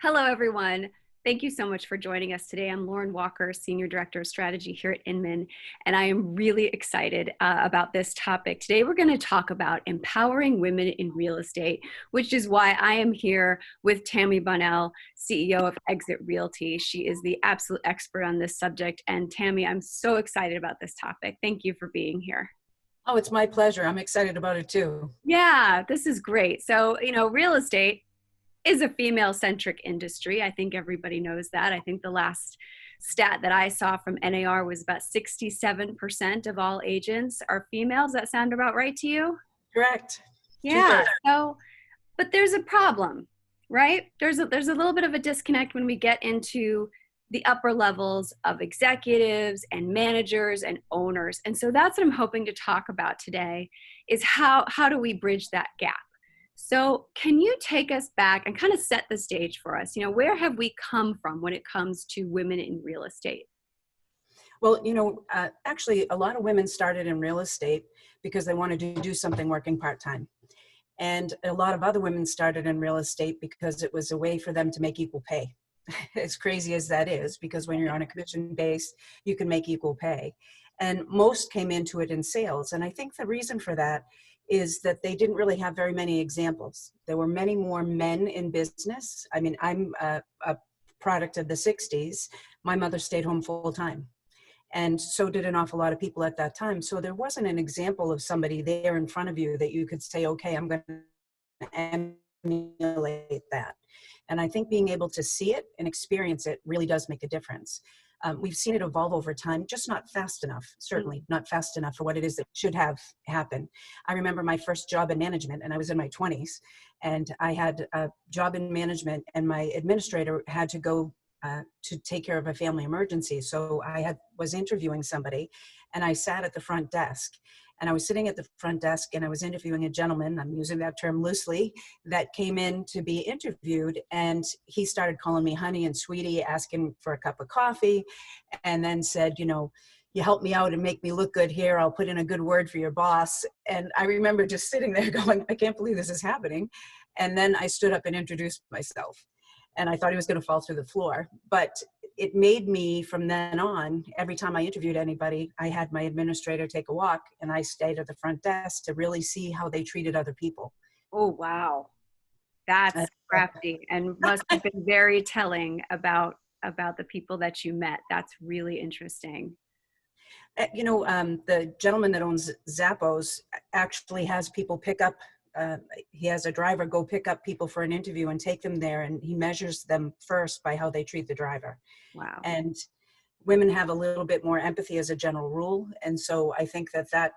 Hello, everyone. Thank you so much for joining us today. I'm Lauren Walker, Senior Director of Strategy here at Inman, and I am really excited about this topic. Today, we're going to talk about empowering women in real estate, which is why I am here with Tami Bonnell, CEO of Exit Realty. She is the absolute expert on this subject. And Tami, I'm so excited about this topic. Thank you for being here. Oh, it's my pleasure. I'm excited about it too. Yeah, this is great. So, real estate is a female-centric industry. I think everybody knows that. I think the last stat that I saw from NAR was about 67% of all agents are female. Does that sound about right to you? Correct. Yeah. So, but there's a problem, right? There's a little bit of a disconnect when we get into the upper levels of executives and managers and owners. And so that's what I'm hoping to talk about today is how do we bridge that gap? So can you take us back and kind of set the stage for us? Where have we come from when it comes to women in real estate? Well, actually, a lot of women started in real estate because they wanted to do something working part-time. And a lot of other women started in real estate because it was a way for them to make equal pay. As crazy as that is, because when you're on a commission base, you can make equal pay. And most came into it in sales. And I think the reason for that is that they didn't really have very many examples. There were many more men in business. I mean, I'm a product of the 60s. My mother stayed home full time. And so did an awful lot of people at that time. So there wasn't an example of somebody there in front of you that you could say, okay, I'm going to emulate that. And I think being able to see it and experience it really does make a difference. We've seen it evolve over time, just not fast enough, certainly not fast enough for what it is that should have happened. I remember my first job in management, and I was in my 20s, and I had a job in management, and my administrator had to go to take care of a family emergency. So I was interviewing somebody, and I sat at the front desk. And I was sitting at the front desk and I was interviewing a gentleman, I'm using that term loosely, that came in to be interviewed. And he started calling me honey and sweetie, asking for a cup of coffee, and then said, you help me out and make me look good here. I'll put in a good word for your boss. And I remember just sitting there going, I can't believe this is happening. And then I stood up and introduced myself. And I thought he was going to fall through the floor. But it made me, from then on, every time I interviewed anybody, I had my administrator take a walk and I stayed at the front desk to really see how they treated other people. Oh, wow. That's crafty and must have been very telling about the people that you met. That's really interesting. The gentleman that owns Zappos actually has people pick up, he has a driver go pick up people for an interview and take them there, and he measures them first by how they treat the driver. Wow. And women have a little bit more empathy as a general rule, and so I think that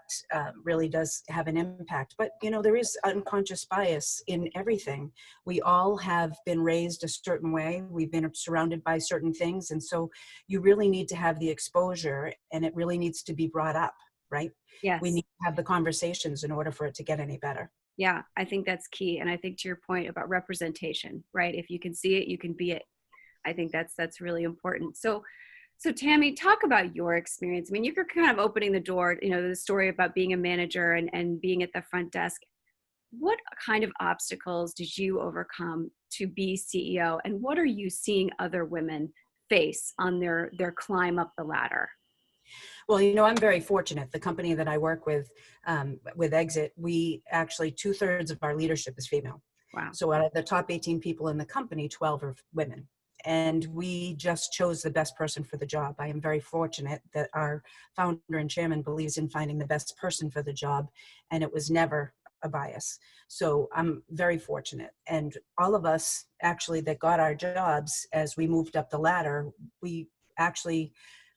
really does have an impact. But there is unconscious bias in everything. We all have been raised a certain way. We've been surrounded by certain things, and so you really need to have the exposure, and it really needs to be brought up, right? Yes. We need to have the conversations in order for it to get any better. Yeah, I think that's key. And I think to your point about representation, right? If you can see it, you can be it. I think that's really important. So Tami, talk about your experience. I mean, you're kind of opening the door, the story about being a manager and being at the front desk. What kind of obstacles did you overcome to be CEO? And what are you seeing other women face on their climb up the ladder? Well, I'm very fortunate. The company that I work with Exit, we actually 2/3 of our leadership is female. Wow. So out of the top 18 people in the company, 12 are women. And we just chose the best person for the job. I am very fortunate that our founder and chairman believes in finding the best person for the job, and it was never a bias. So I'm very fortunate. And all of us actually that got our jobs as we moved up the ladder, we actually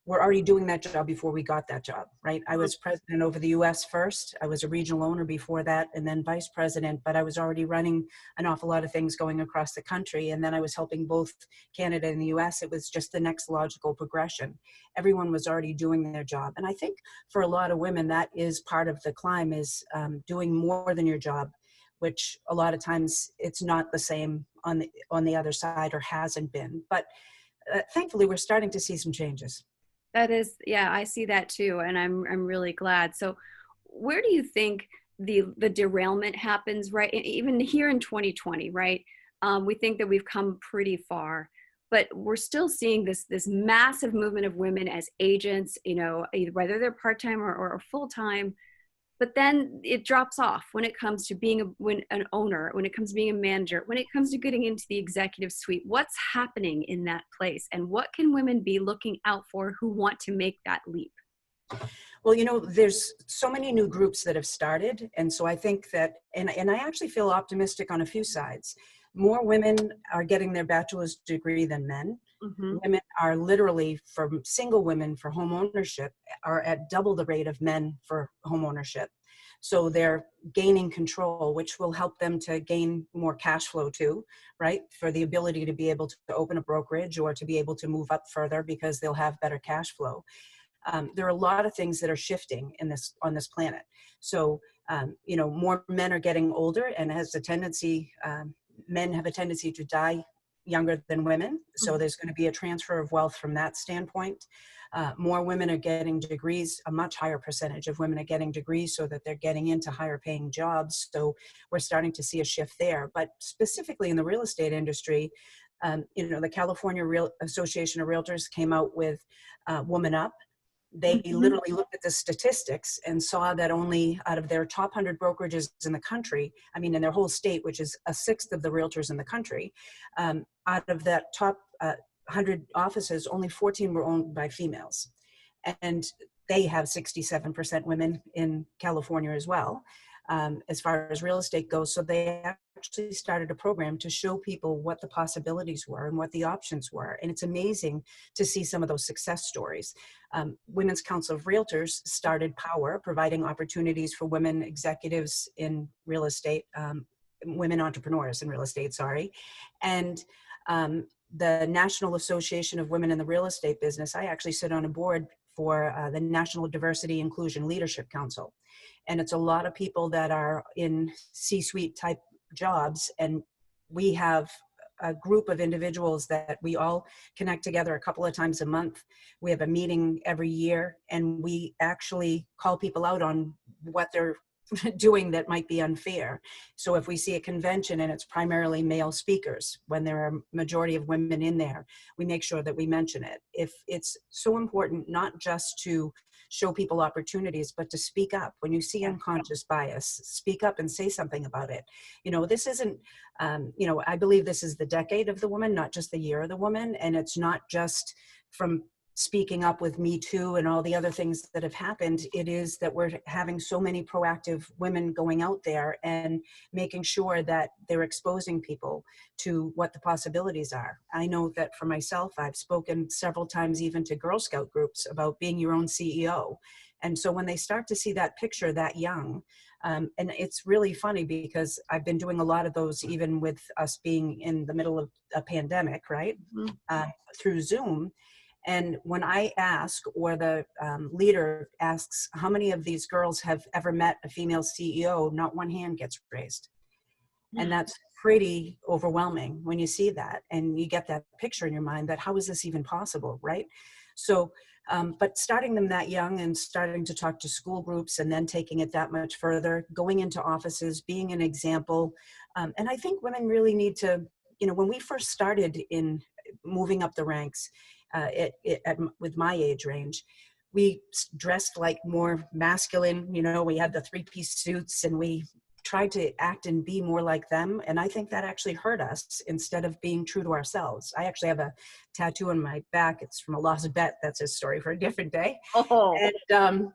were already doing that job before we got that job, right? I was president over the US first. I was a regional owner before that, and then vice president, but I was already running an awful lot of things going across the country. And then I was helping both Canada and the US. It was just the next logical progression. Everyone was already doing their job. And I think for a lot of women, that is part of the climb, is doing more than your job, which a lot of times it's not the same on the other side, or hasn't been. But thankfully, we're starting to see some changes. That is, yeah, I see that too. And I'm really glad. So where do you think the derailment happens, right? Even here in 2020, right? We think that we've come pretty far, but we're still seeing this massive movement of women as agents, you know, either whether they're part-time or full-time. But then it drops off when it comes to being an owner, when it comes to being a manager, when it comes to getting into the executive suite. What's happening in that place, and what can women be looking out for who want to make that leap? Well, you know, there's so many new groups that have started. And so I think that, and I actually feel optimistic on a few sides. More women are getting their bachelor's degree than men. Mm-hmm. Women are literally, for single women for home ownership, are at double the rate of men for home ownership. So they're gaining control, which will help them to gain more cash flow too, right? For the ability to be able to open a brokerage or to be able to move up further because they'll have better cash flow. There are a lot of things that are shifting in this on this planet. So, you know, more men are getting older, and has a tendency, men have a tendency to die younger than women. So there's going to be a transfer of wealth from that standpoint. More women are getting degrees. A much higher percentage of women are getting degrees so that they're getting into higher paying jobs. So we're starting to see a shift there. But specifically in the real estate industry, you know, the California Association of Realtors came out with Woman Up. They Mm-hmm. literally looked at the statistics and saw that only out of their top 100 brokerages in the country, I mean, in their whole state, which is a sixth of the realtors in the country, out of that top 100 offices, only 14 were owned by females. And they have 67% women in California as well, as far as real estate goes. So they actually started a program to show people what the possibilities were and what the options were. And it's amazing to see some of those success stories. Women's Council of Realtors started Power, providing opportunities for women executives in real estate, women entrepreneurs in real estate, sorry. And the National Association of Women in the Real Estate Business, I actually sit on a board for the National Diversity Inclusion Leadership Council. And it's a lot of people that are in C-suite type jobs. And we have a group of individuals that we all connect together a couple of times a month. We have a meeting every year, and we actually call people out on what they're doing that might be unfair. So if we see a convention and it's primarily male speakers, when there are a majority of women in there, we make sure that we mention it. If it's so important, not just to show people opportunities, but to speak up. When you see unconscious bias, speak up and say something about it. You know, this isn't, you know, I believe this is the decade of the woman, not just the year of the woman. And it's not just from speaking up with Me Too and all the other things that have happened. It is that we're having so many proactive women going out there and making sure that they're exposing people to what the possibilities are. I know that for myself, I've spoken several times even to Girl Scout groups about being your own CEO. And so when they start to see that picture that young, and it's really funny because I've been doing a lot of those even with us being in the middle of a pandemic, right? Mm-hmm. Through Zoom. And when I ask, or the leader asks, how many of these girls have ever met a female CEO, not one hand gets raised. And that's pretty overwhelming when you see that and you get that picture in your mind that how is this even possible, right? So, but starting them that young and starting to talk to school groups and then taking it that much further, going into offices, being an example. And I think women really need to, you know, when we first started in moving up the ranks, with my age range, we dressed like more masculine. You know, we had the three-piece suits and we tried to act and be more like them. And I think that actually hurt us instead of being true to ourselves. I actually have a tattoo on my back. It's from a lost bet. That's a story for a different day. Oh, And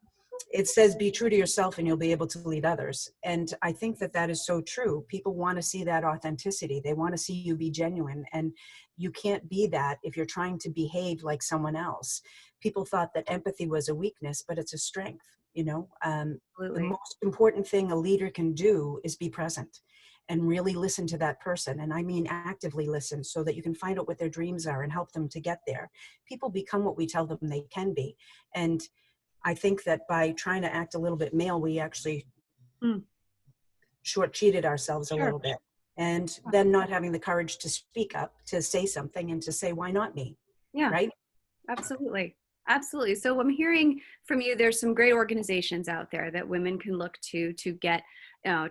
it says, be true to yourself and you'll be able to lead others. And I think that that is so true. People want to see that authenticity. They want to see you be genuine. And you can't be that if you're trying to behave like someone else. People thought that empathy was a weakness, but it's a strength. You know, the absolutely. most important thing a leader can do is be present and really listen to that person. And I mean actively listen so that you can find out what their dreams are and help them to get there. People become what we tell them they can be. And I think that by trying to act a little bit male, we actually Mm, short-cheated ourselves a sure. little bit. And then not having the courage to speak up, to say something and to say, why not me, Yeah. right? Absolutely. Absolutely. So I'm hearing from you, there's some great organizations out there that women can look to get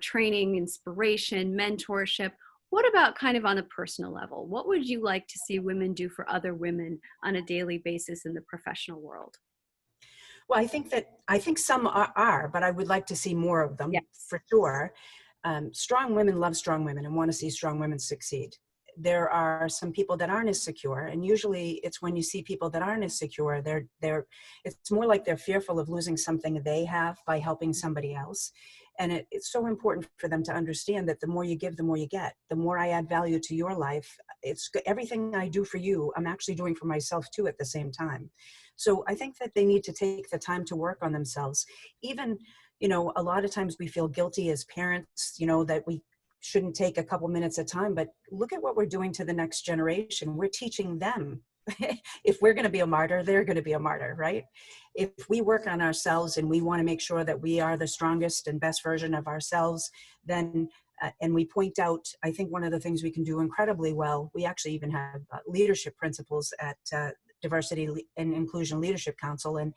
training, inspiration, mentorship. What about kind of on a personal level? What would you like to see women do for other women on a daily basis in the professional world? Well, I think some are, but I would like to see more of them Yes. for sure. Strong women love strong women and want to see strong women succeed. There are some people that aren't as secure, and usually it's when you see people that aren't as secure, it's more like they're fearful of losing something they have by helping somebody else. And it's so important for them to understand that the more you give, the more you get. The more I add value to your life, everything I do for you, I'm actually doing for myself too at the same time. So I think that they need to take the time to work on themselves. Even, a lot of times we feel guilty as parents, that we shouldn't take a couple minutes at time, but look at what we're doing to the next generation. We're teaching them. If we're going to be a martyr, they're going to be a martyr, right? If we work on ourselves and we want to make sure that we are the strongest and best version of ourselves, then and we point out, I think one of the things we can do incredibly well, we actually even have leadership principles at Diversity and Inclusion Leadership Council. And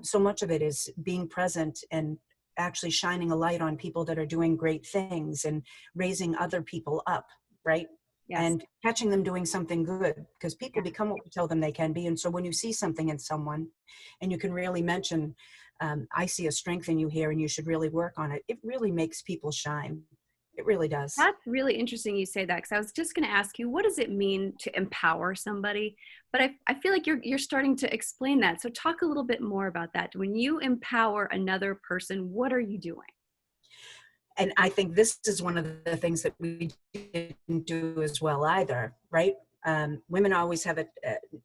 so much of it is being present and actually shining a light on people that are doing great things and raising other people up, right? Yes. And catching them doing something good, because people Yeah. become what we tell them they can be. And so when you see something in someone and you can really mention, I see a strength in you here and you should really work on it, it really makes people shine. It really does. That's really interesting you say that, because I was just going to ask you, what does it mean to empower somebody? But I feel like you're starting to explain that. So talk a little bit more about that. When you empower another person, what are you doing? And I think this is one of the things that we didn't do as well either, right? Women always have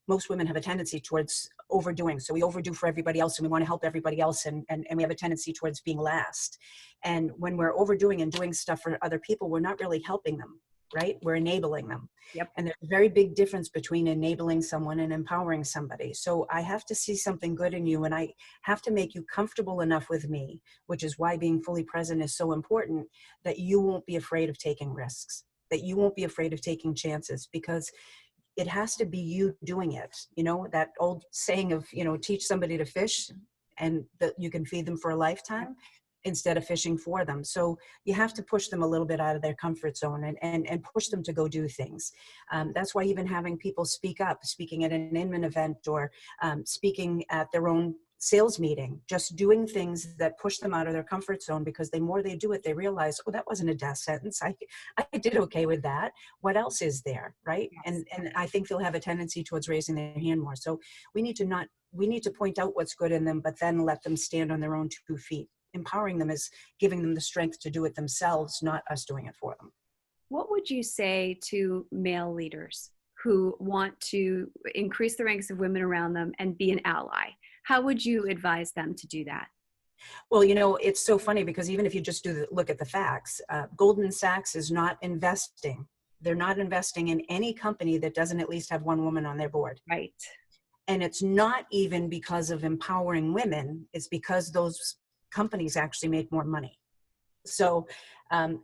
most women have a tendency towards overdoing. So we overdo for everybody else and we want to help everybody else. And we have a tendency towards being last. And when we're overdoing and doing stuff for other people, we're not really helping them, right? We're enabling them. Yep. And there's a very big difference between enabling someone and empowering somebody. So I have to see something good in you and I have to make you comfortable enough with me, which is why being fully present is so important, that you won't be afraid of taking risks, that you won't be afraid of taking chances, because it has to be you doing it. That old saying of, teach somebody to fish and that you can feed them for a lifetime instead of fishing for them. So you have to push them a little bit out of their comfort zone and push them to go do things. That's why even having people speaking at an Inman event or speaking at their own sales meeting, just doing things that push them out of their comfort zone, because the more they do it, they realize, oh, that wasn't a death sentence. I did okay with that. What else is there, right? Yes. And I think they'll have a tendency towards raising their hand more. So we need to point out what's good in them, but then let them stand on their own 2 feet. Empowering them is giving them the strength to do it themselves, not us doing it for them. What would you say to male leaders who want to increase the ranks of women around them and be an ally? How would you advise them to do that? Well, it's so funny because even if you just look at the facts, Goldman Sachs is not investing. They're not investing in any company that doesn't at least have one woman on their board. Right. And it's not even because of empowering women. It's because those companies actually make more money. So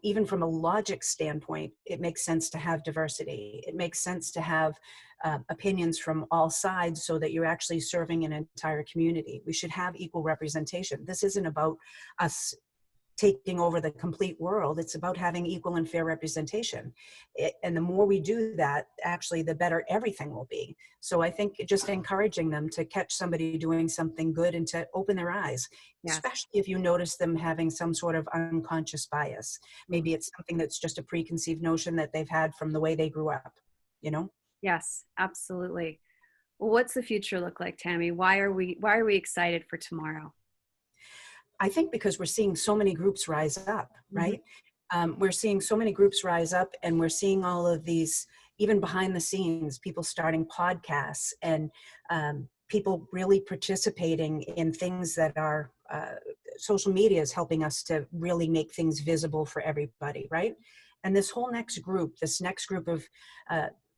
even from a logic standpoint, it makes sense to have diversity. It makes sense to have opinions from all sides so that you're actually serving an entire community. We should have equal representation. This isn't about us taking over the complete world. It's about having equal and fair representation. And the more we do that, actually, the better everything will be. So I think just encouraging them to catch somebody doing something good and to open their eyes, Yes. especially if you notice them having some sort of unconscious bias. Maybe it's something that's just a preconceived notion that they've had from the way they grew up, Yes, absolutely. Well, what's the future look like, Tami? Why are we excited for tomorrow? I think because we're seeing so many groups rise up, right? Mm-hmm. We're seeing so many groups rise up, and we're seeing all of these, even behind the scenes, people starting podcasts and people really participating in things that are social media is helping us to really make things visible for everybody, right? And this next group of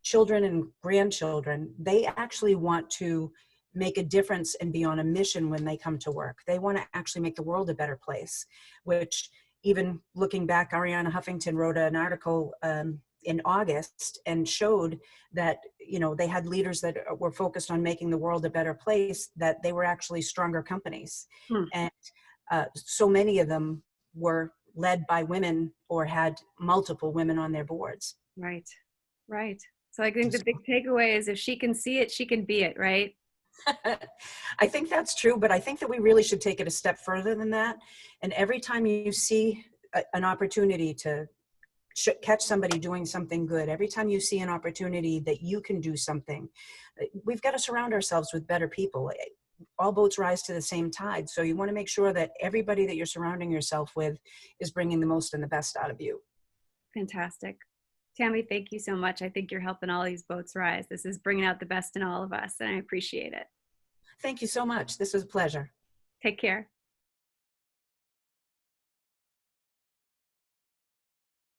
children and grandchildren, they actually want to make a difference and be on a mission when they come to work. They want to actually make the world a better place, which even looking back, Ariana Huffington wrote an article in August and showed that, they had leaders that were focused on making the world a better place, that they were actually stronger companies. Hmm. And so many of them were led by women or had multiple women on their boards. Right. Right. So I think the big takeaway is if she can see it, she can be it, right? I think that's true, but I think that we really should take it a step further than that. And every time you see an opportunity to catch somebody doing something good, every time you see an opportunity that you can do something, we've got to surround ourselves with better people. All boats rise to the same tide. So you want to make sure that everybody that you're surrounding yourself with is bringing the most and the best out of you. Fantastic. Tami, thank you so much. I think you're helping all these boats rise. This is bringing out the best in all of us, and I appreciate it. Thank you so much. This was a pleasure. Take care.